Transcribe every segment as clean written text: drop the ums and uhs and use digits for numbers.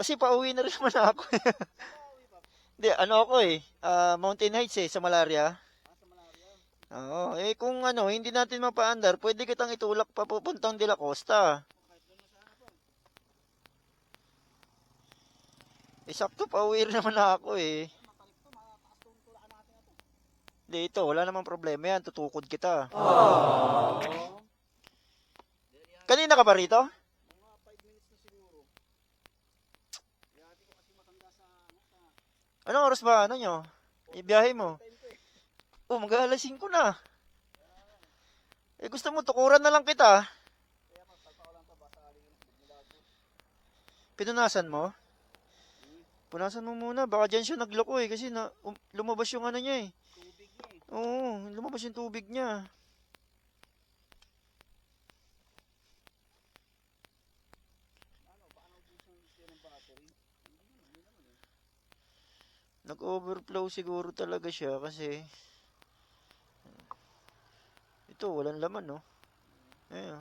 Kasi pauwi na rin naman ako. Hindi, ano ako eh. Mountain Heights eh, sa Malaria. Oo, eh kung ano, hindi natin mapaandar, pwede kitang itulak pa pupuntang De La Costa. Eh sakto, pauwi rin naman ako eh. Hindi, ito, wala namang problema yan, tutukod kita. Kanina ka ba rito? Anong oras ba, ano nyo? Ibiyahe mo? Oh, mag-aalas 5 na. Eh gusto mo, tukuran na lang kita. Pinunasan mo? Punasan mo muna, baka dyan siya nagloko eh, kasi lumabas yung ano niya eh. Oo, lumabas yung tubig niya. Nag-overflow siguro talaga siya kasi ito, walang laman no. Ayun.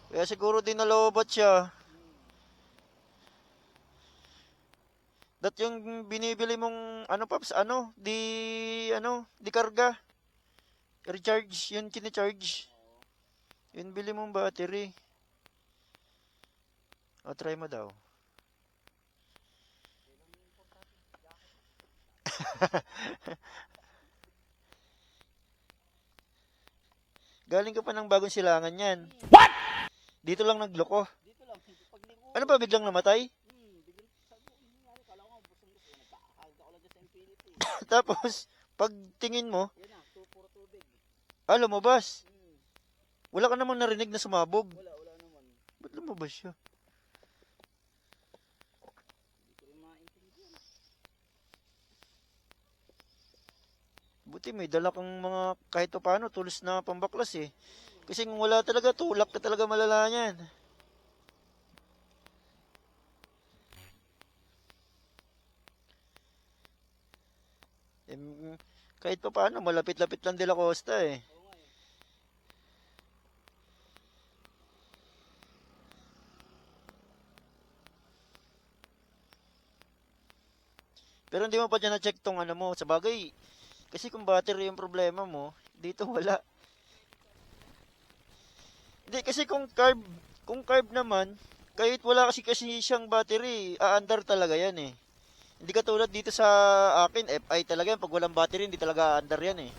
Kaya siguro din nalobat siya. Dat yung binibili mong ano paps, di karga. Recharge, yun kini-charge. Yun bili mong battery. O, try mo daw. Galing ka pa ng bagong silangan yan. What? Dito lang nagloko. Ano ba, biglang namatay? Tapos, pag tingin mo, lumabas. Wala ka namang narinig na sumabog. Ba't lumabas siya? Buti may dala kang mga kahit pa paano, tools na pambaklas eh. Kasi kung wala talaga, tulak ka talaga malala niyan. Kahit pa paano, malapit-lapit lang De La Costa eh. Pero hindi mo pa dyan na-check tong ano mo. Sa bagay, kasi kung battery yung problema mo, dito wala. Hindi, kasi kung carb naman, kahit wala kasi siyang battery, aandar talaga yan eh. Hindi katulad dito sa akin, FI talaga yan. Pag walang battery, hindi talaga aandar yan eh.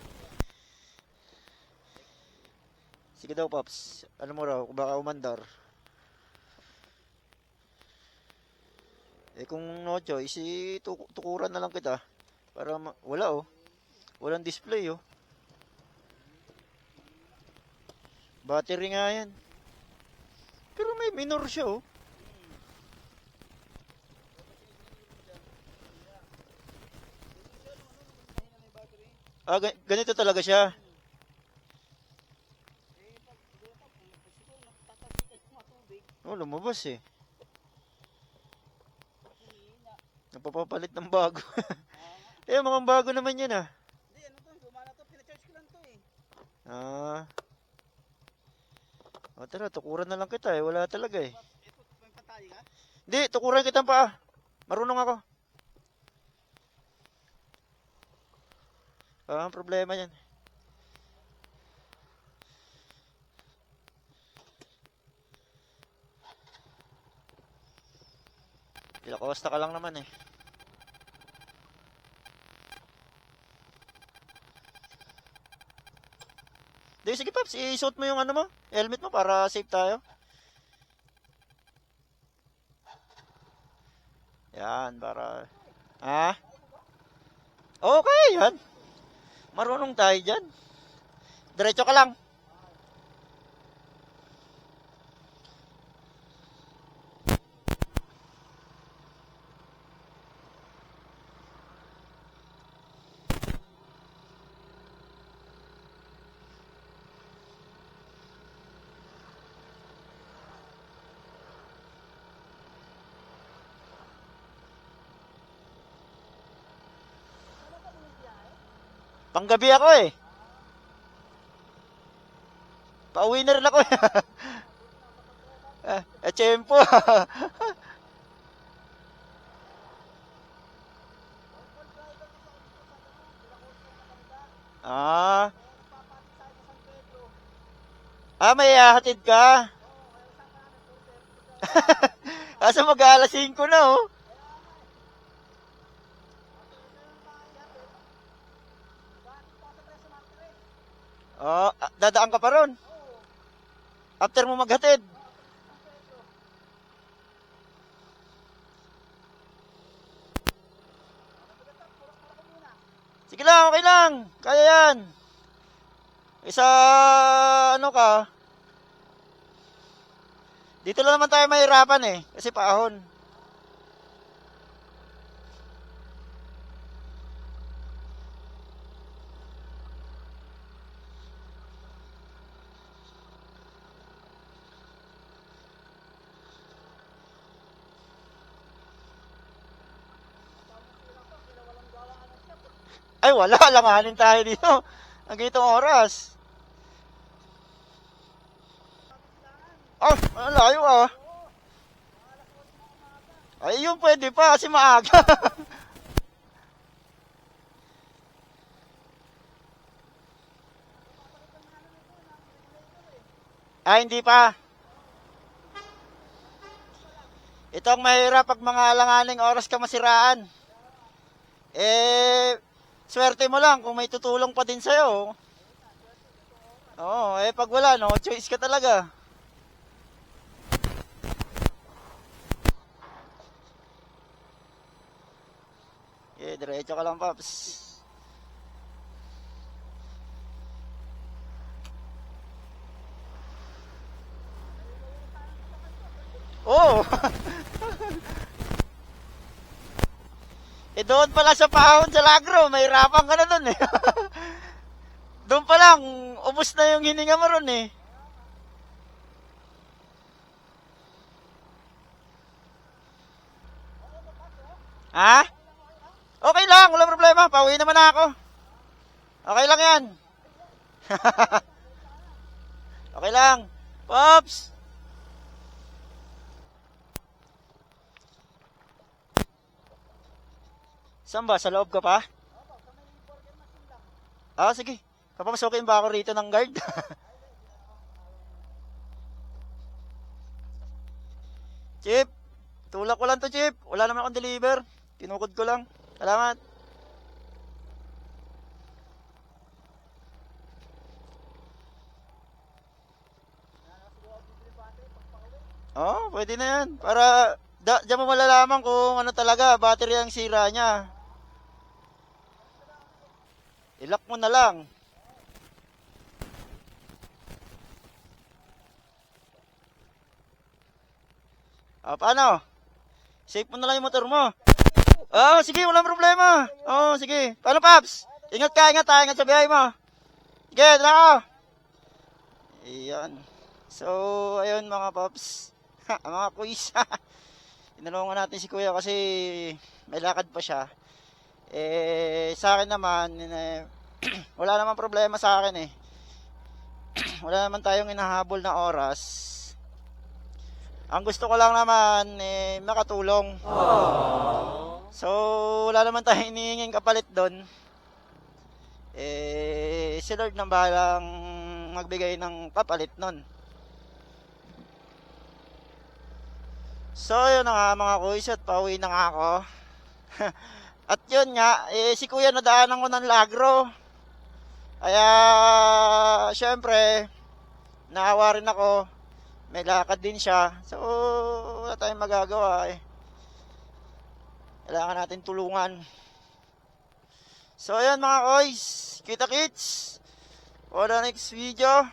Sige daw, Pops. Ano mo raw, baka umandar. Eh kung no choice, tukuran na lang kita. Para wala oh. Walang display oh. Battery nga yan. Pero may minor siya oh. Ganito talaga siya. Oh, lumabas eh. Napapapalit ng bago. Eh, mukhang bago naman yan ah. Hindi, ano to, luma na to, pinacharge ko lang to eh. O tara, tukuran na lang kita eh. Wala talaga eh. Ito, may patali ka? Hindi, tukuran kita pa. Marunong ako. Ang problema yan. Ilakosta ka lang naman eh. Di, sige Paps, isuot mo yung ano mo, helmet mo para safe tayo. Yan, para... Ha? Okay, yan. Marunong tayo dyan. Diretso ka lang. Panggabi ako eh. Pauwi na rin ako eh. tiyempo. Ah, may hahatid ka. Kaso mag-aalas 5 na, oh. Oh, dadaan ka pa ron. After mo maghatid. Sige lang, okay lang. Kaya yan. Isa, ano ka? Dito lang naman tayo mahirapan eh. Kasi paahon. Ay, wala. Langanin tayo dito. Ang ganitong oras. Ah, ang layo ah. Ay, yun pwede pa kasi maaga. Hindi pa. Ito ang mahirap pag mga alanganing oras ka masiraan. Swerte mo lang kung may tutulong pa din sa'yo. Oo, pag wala, no, choice ka talaga. Diretso ka lang, Paps. Oh! Doon pala sa pahon sa Lagro, may rapang ka na doon eh. Doon pa lang, ubos na yung hininga mo ron eh. Ha? Okay lang, walang problema. Pauwi naman ako. Okay lang yan. Okay lang. Pops! Saan ba? Sa loob ka pa? Sige. Papapasukin ba ako rito ng guard? Chip, tulak ko lang to, Chip. Wala naman akong deliver. Kinukod ko lang. Salamat. Pwede na yan. Para, diyan mo malalaman kung ano talaga, battery ang sira niya. Ilock mo na lang. Paano? Safe mo na lang yung motor mo. Sige, walang problema. Sige. Paano, Paps? Ingat ka, ingat ha. Ingat sa biyahe mo. Sige, tara ka. Ayan. So, ayun mga Paps. Mga kuis. Tinulungan natin si Kuya kasi may lakad pa siya. Sa akin naman, wala naman problema sa akin eh. Wala naman tayong inahabol na oras. Ang gusto ko lang naman, makatulong. Aww. So, wala naman tayong hinihinging kapalit doon. Si Lord nang bahalang magbigay ng kapalit nun. So, yun na nga mga kuys at pauwi na nga ako. At yun nga, si Kuya nadaanan ko ng Lagro. Kaya, syempre, naawa rin ako. May lakad din siya. So, wala tayong magagawa eh. Kailangan natin tulungan. So, ayan mga koys. Kita-kits. For the next video,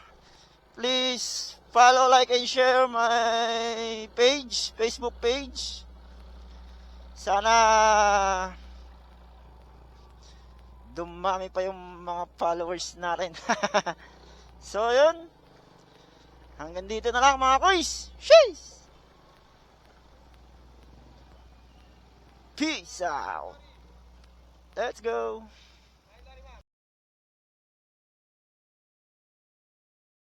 please follow, like, and share my page, Facebook page. Sana dumami pa yung mga followers natin. So, yun. Hanggang dito na lang mga koys. Sheesh! Peace out. Let's go.